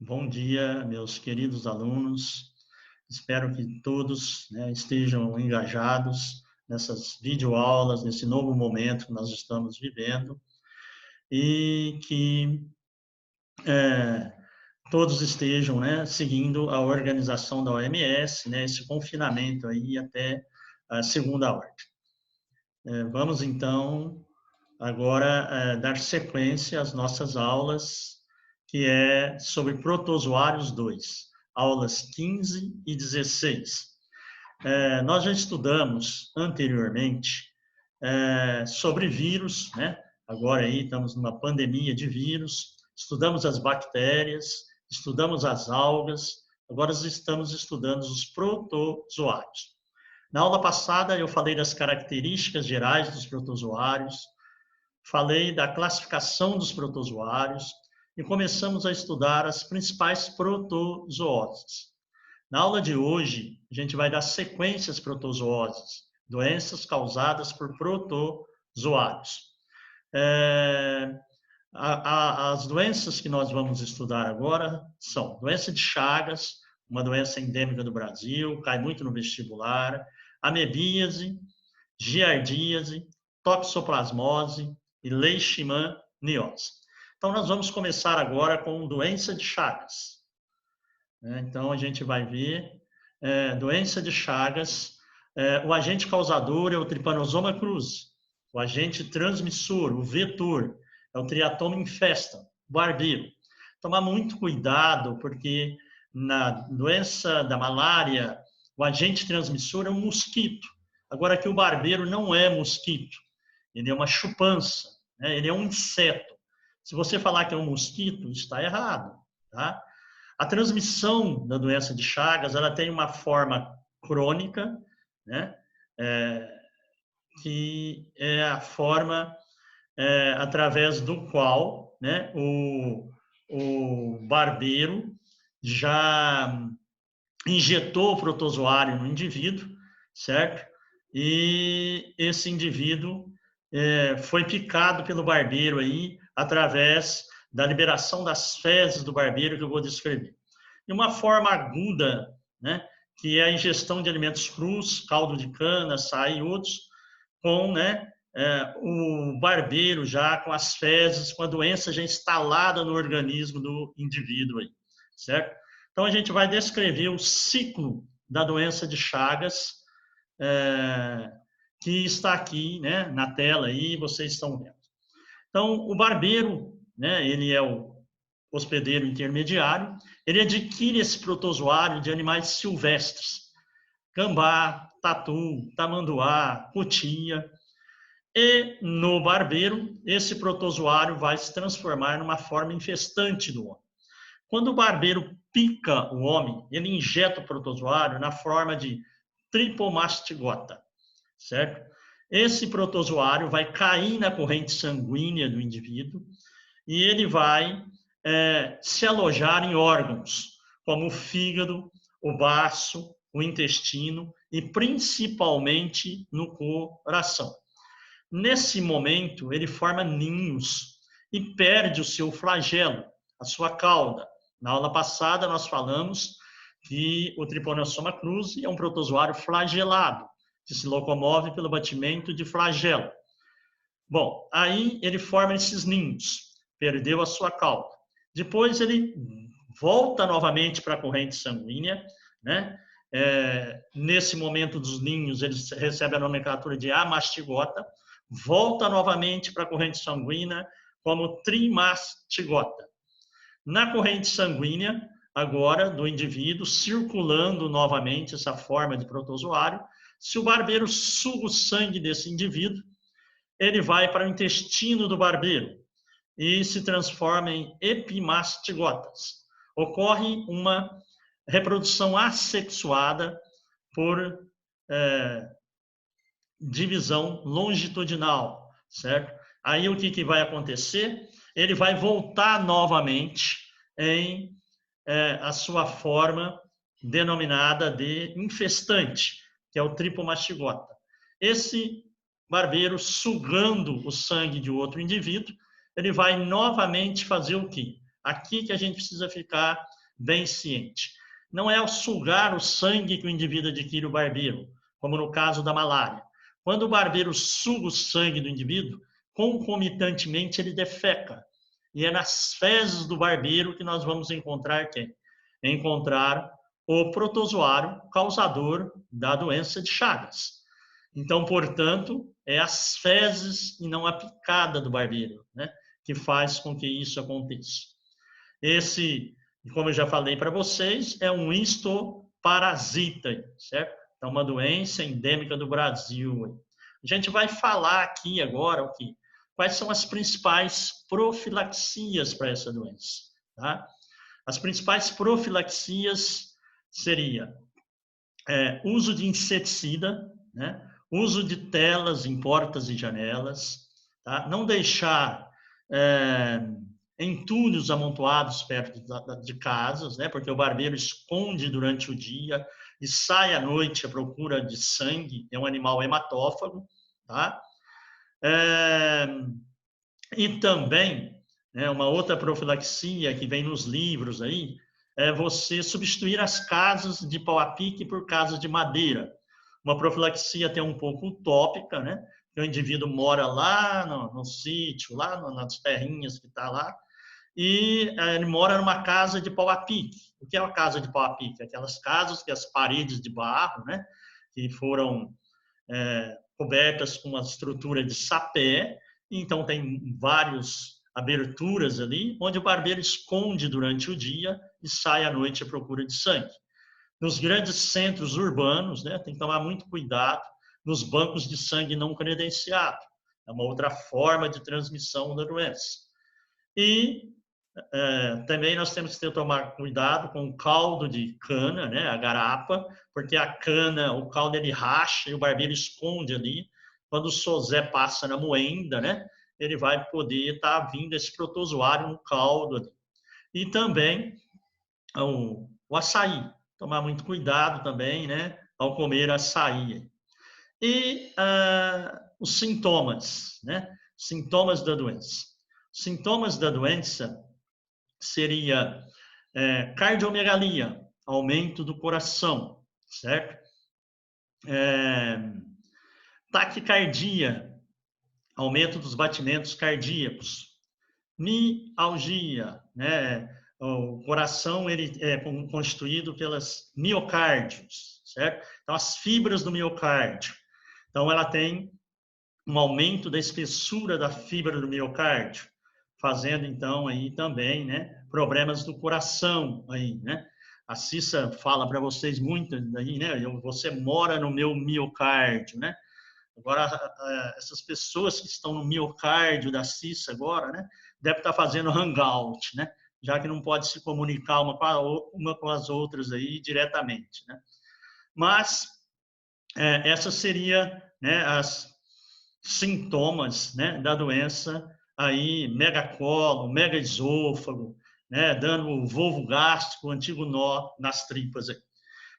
Bom dia, meus queridos alunos. Espero que todos, estejam engajados nessas videoaulas, nesse novo momento que nós estamos vivendo e que todos estejam, seguindo a organização da OMS, esse confinamento aí até a segunda ordem. Vamos então agora dar sequência às nossas aulas, que é sobre protozoários 2, aulas 15 e 16. Nós já estudamos anteriormente sobre vírus, Agora aí estamos numa pandemia de vírus, estudamos as bactérias, estudamos as algas, agora estamos estudando os protozoários. Na aula passada eu falei das características gerais dos protozoários, falei da classificação dos protozoários e começamos a estudar as principais protozooses. Na aula de hoje, a gente vai dar sequência às protozooses, doenças causadas por protozoários. As doenças que nós vamos estudar agora são doença de Chagas, uma doença endêmica do Brasil, cai muito no vestibular, amebíase, giardíase, toxoplasmose e leishmaniose. Então, nós vamos começar agora com doença de Chagas. Então, a gente vai ver doença de Chagas. O agente causador é o Trypanosoma cruzi. O agente transmissor, o vetor, é o Triatoma infestam, barbeiro. Tomar muito cuidado, porque na doença da malária, o agente transmissor é um mosquito. Agora que o barbeiro não é mosquito, ele é uma chupança, ele é um inseto. Se você falar que é um mosquito, está errado, tá? A transmissão da doença de Chagas, ela tem uma forma crônica, que é a forma através do qual o barbeiro já injetou o protozoário no indivíduo, certo? E esse indivíduo foi picado pelo barbeiro aí através da liberação das fezes do barbeiro, que eu vou descrever. E uma forma aguda, que é a ingestão de alimentos crus, caldo de cana, açaí e outros, com o barbeiro já com as fezes, com a doença já instalada no organismo do indivíduo aí, certo? Então, a gente vai descrever o ciclo da doença de Chagas, que está aqui, na tela aí, vocês estão vendo. Então, o barbeiro, ele é o hospedeiro intermediário, ele adquire esse protozoário de animais silvestres, gambá, tatu, tamanduá, cutia, e no barbeiro, esse protozoário vai se transformar numa forma infestante do homem. Quando o barbeiro pica o homem, ele injeta o protozoário na forma de tripomastigota, certo? Esse protozoário vai cair na corrente sanguínea do indivíduo e ele vai se alojar em órgãos, como o fígado, o baço, o intestino e principalmente no coração. Nesse momento, ele forma ninhos e perde o seu flagelo, a sua cauda. Na aula passada, nós falamos que o Trypanosoma cruzi é um protozoário flagelado, que se locomove pelo batimento de flagelo. Bom, aí ele forma esses ninhos, perdeu a sua cauda. Depois ele volta novamente para a corrente sanguínea, nesse momento dos ninhos, ele recebe a nomenclatura de amastigota, volta novamente para a corrente sanguínea como trimastigota. Na corrente sanguínea, agora, do indivíduo, circulando novamente essa forma de protozoário, se o barbeiro suga o sangue desse indivíduo, ele vai para o intestino do barbeiro e se transforma em epimastigotas. Ocorre uma reprodução assexuada por divisão longitudinal, certo? Aí o que vai acontecer? Ele vai voltar novamente em a sua forma denominada de infestante, que é o tripomastigota. Esse barbeiro, sugando o sangue de outro indivíduo, ele vai novamente fazer o quê? Aqui que a gente precisa ficar bem ciente. Não é ao sugar o sangue que o indivíduo adquire o barbeiro, como no caso da malária. Quando o barbeiro suga o sangue do indivíduo, concomitantemente ele defeca. E é nas fezes do barbeiro que nós vamos encontrar quem? Encontrar o protozoário causador da doença de Chagas. Então, portanto, é as fezes e não a picada do barbeiro, né, que faz com que isso aconteça. Esse, como eu já falei para vocês, é um histoparasita, certo? É uma doença endêmica do Brasil. A gente vai falar aqui agora o que? Quais são as principais profilaxias para essa doença, tá? As principais profilaxias seria uso de inseticida, né? Uso de telas em portas e janelas, tá? Não deixar entulhos amontoados perto de casas, né? Porque o barbeiro esconde durante o dia e sai à noite à procura de sangue, é um animal hematófago, tá? E também, né, uma outra profilaxia que vem nos livros aí, é você substituir as casas de pau a pique por casas de madeira. Uma profilaxia até um pouco utópica, né? Que o indivíduo mora lá no sítio, lá nas terrinhas que está lá, e ele mora numa casa de pau a pique. O que é uma casa de pau a pique? Aquelas casas que as paredes de barro, né? Que foram cobertas com uma estrutura de sapé, então tem várias aberturas ali, onde o barbeiro esconde durante o dia e sai à noite à procura de sangue. Nos grandes centros urbanos, né, tem que tomar muito cuidado nos bancos de sangue não credenciado. É uma outra forma de transmissão da doença. E também nós temos que tomar cuidado com o caldo de cana, né, a garapa, porque a cana, o caldo ele racha e o barbeiro esconde ali. Quando o sozé passa na moenda, né, ele vai poder estar vindo esse protozoário no caldo ali. E também o açaí, tomar muito cuidado também, né, ao comer açaí. E os sintomas, né, sintomas da doença. Sintomas da doença seria cardiomegalia, aumento do coração, certo? Taquicardia, aumento dos batimentos cardíacos. Mialgia, né? O coração ele é constituído pelas miocárdios, certo? Então, as fibras do miocárdio. Então, ela tem um aumento da espessura da fibra do miocárdio, fazendo, então, aí também, né, problemas do coração aí, né? A Cissa fala para vocês muito aí, né? Você mora no meu miocárdio, né? Agora, essas pessoas que estão no miocárdio da Cissa agora, né, devem estar fazendo hangout, né? Já que não pode se comunicar uma com as outras aí diretamente, né? Mas essa seria, né, as sintomas, né, da doença aí, megacólon, megaesôfago, né, dando o volvo gástrico, o antigo nó nas tripas aí.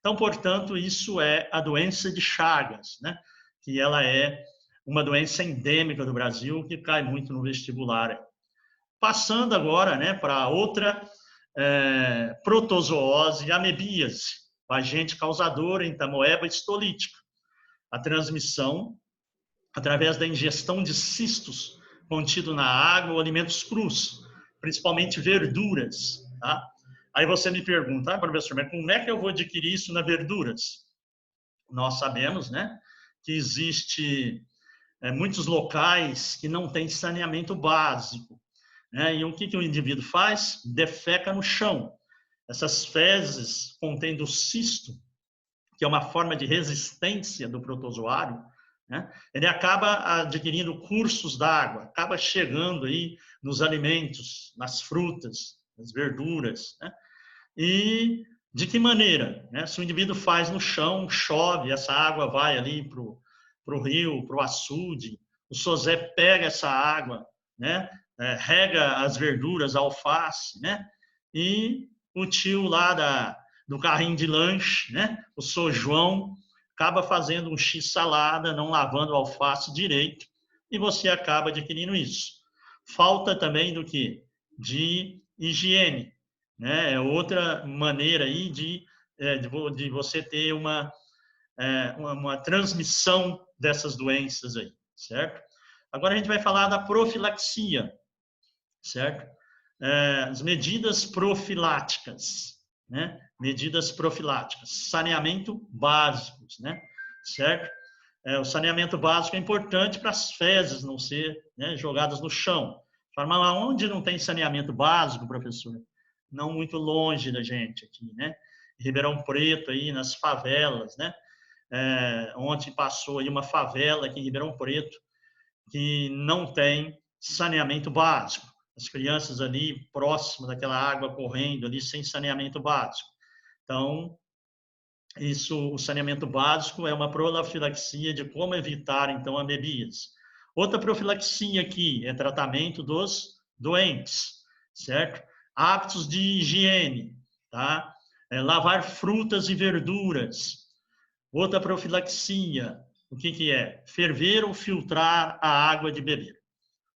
Então, portanto, isso é a doença de Chagas, né? Que ela é uma doença endêmica do Brasil, que cai muito no vestibular. Passando agora, né, para outra protozoose, amebíase, o agente causador em tamoeba histolítica. A transmissão através da ingestão de cistos contido na água ou alimentos crus, principalmente verduras, tá? Aí você me pergunta, professor, mas como é que eu vou adquirir isso nas verduras? Nós sabemos, né, que existe muitos locais que não tem saneamento básico, né? E o que o indivíduo faz? Defeca no chão. Essas fezes contendo cisto, que é uma forma de resistência do protozoário, né? Ele acaba adquirindo cursos d'água, acaba chegando aí nos alimentos, nas frutas, nas verduras, né? E de que maneira, né? Se o indivíduo faz no chão, chove, essa água vai ali para o rio, para o açude, o sozé pega essa água, né? Rega as verduras, a alface, né? E o tio lá do carrinho de lanche, né? O São João, acaba fazendo um x-salada, não lavando o alface direito, e você acaba adquirindo isso. Falta também do que? De higiene, né? É outra maneira aí de você ter uma transmissão dessas doenças aí, certo? Agora a gente vai falar da profilaxia, certo? As medidas profiláticas, né? Medidas profiláticas, saneamento básicos, né? Certo? O saneamento básico é importante para as fezes não ser, né, jogadas no chão. Mas onde não tem saneamento básico, professor? Não muito longe da gente aqui, né? Ribeirão Preto, aí nas favelas, né? Ontem passou aí uma favela aqui em Ribeirão Preto que não tem saneamento básico. As crianças ali próximo daquela água correndo ali sem saneamento básico. Então, o saneamento básico é uma profilaxia de como evitar, então, amebias. Outra profilaxia aqui é tratamento dos doentes, certo? Hábitos de higiene, tá? Lavar frutas e verduras. Outra profilaxia, o que é? Ferver ou filtrar a água de beber,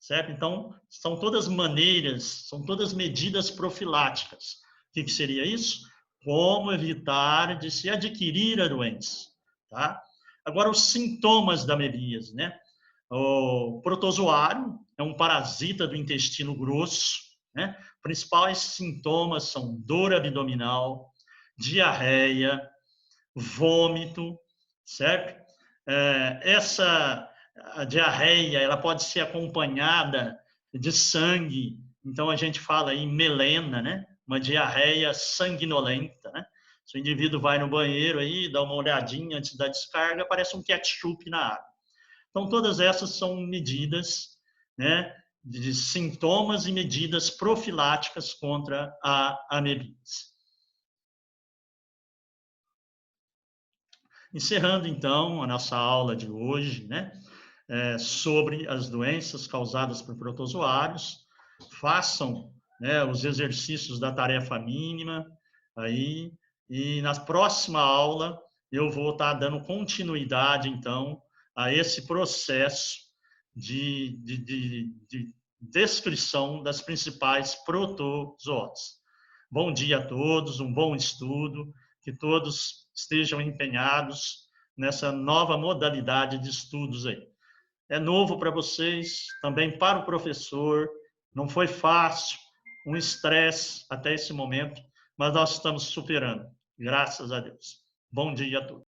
certo? Então, são todas maneiras, são todas medidas profiláticas. O que seria isso? Como evitar de se adquirir a doença, tá? Agora, os sintomas da amebíase, né? O protozoário é um parasita do intestino grosso, né? Principais sintomas são dor abdominal, diarreia, vômito, certo? Essa a diarreia, ela pode ser acompanhada de sangue, então a gente fala em melena, né? Uma diarreia sanguinolenta, né? Se o indivíduo vai no banheiro aí, dá uma olhadinha antes da descarga, parece um ketchup na água. Então, todas essas são medidas, né, de sintomas e medidas profiláticas contra a amebíase. Encerrando, então, a nossa aula de hoje, né, sobre as doenças causadas por protozoários, façam, né, os exercícios da tarefa mínima aí, e na próxima aula eu vou estar dando continuidade, então, a esse processo de descrição das principais protozoas. Bom dia a todos, um bom estudo, que todos estejam empenhados nessa nova modalidade de estudos aí. É novo para vocês, também para o professor, não foi fácil, um estresse até esse momento, mas nós estamos superando, graças a Deus. Bom dia a todos.